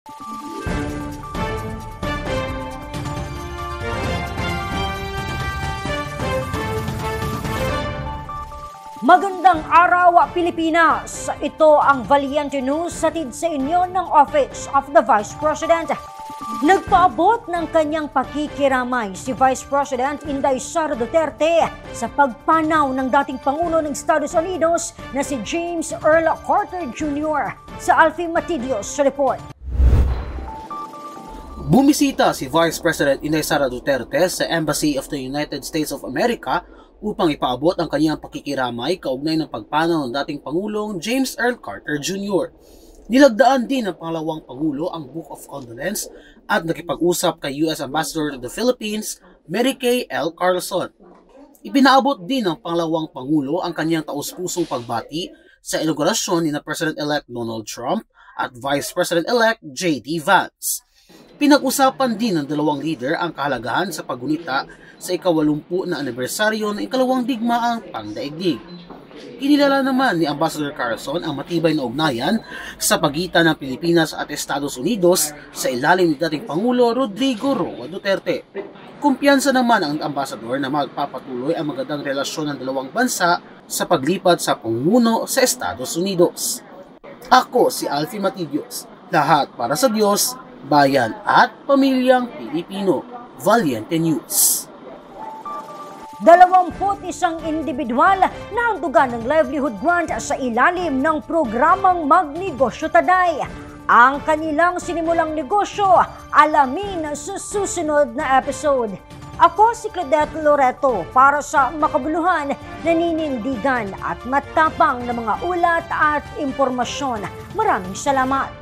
Magandang araw, Pilipinas! Ito ang Valiente News hatid sa inyo ng Office of the Vice President. Nagpaabot ng kanyang pakikiramay si Vice President Inday Sara Duterte sa pagpanaw ng dating Pangulo ng Estados Unidos na si James Earl Carter Jr. Sa Alfie Matidios report. Bumisita si Vice President Inday Sara Duterte sa Embassy of the United States of America upang ipaabot ang kanyang pakikiramay kaugnay ng pagpanaw ng dating Pangulong James Earl Carter Jr. Nilagdaan din ng pangalawang Pangulo ang Book of Condolence at nakipag-usap kay U.S. Ambassador to the Philippines, Mary Kay L. Carlson. Ipinaabot din ng pangalawang Pangulo ang kanyang taus-pusong pagbati sa inaugurasyon ni President-elect Donald Trump at Vice President-elect J.D. Vance. Pinag-usapan din ng dalawang leader ang kahalagahan sa paggunita sa ika-80 na anibersaryo ng ikalawang digmaang pangdaigdig. Kinilala naman ni Ambassador Carlson ang matibay na ugnayan sa pagitan ng Pilipinas at Estados Unidos sa ilalim ni dating Pangulo Rodrigo Roa Duterte. Kumpiyansa naman ang Ambassador na magpapatuloy ang magandang relasyon ng dalawang bansa sa paglipat sa pamumuno sa Estados Unidos. Ako si Alfie Matidios, lahat para sa Diyos, bayan at pamilyang Pilipino. Valiente News. 21 individual na handugan ng livelihood grant sa ilalim ng programang Magnegosyo Taday. Ang kanilang sinimulang negosyo, alamin sa susunod na episode. Ako si Claudette Loreto para sa makabuluhan, naninindigan at matapang na mga ulat at impormasyon. Maraming salamat.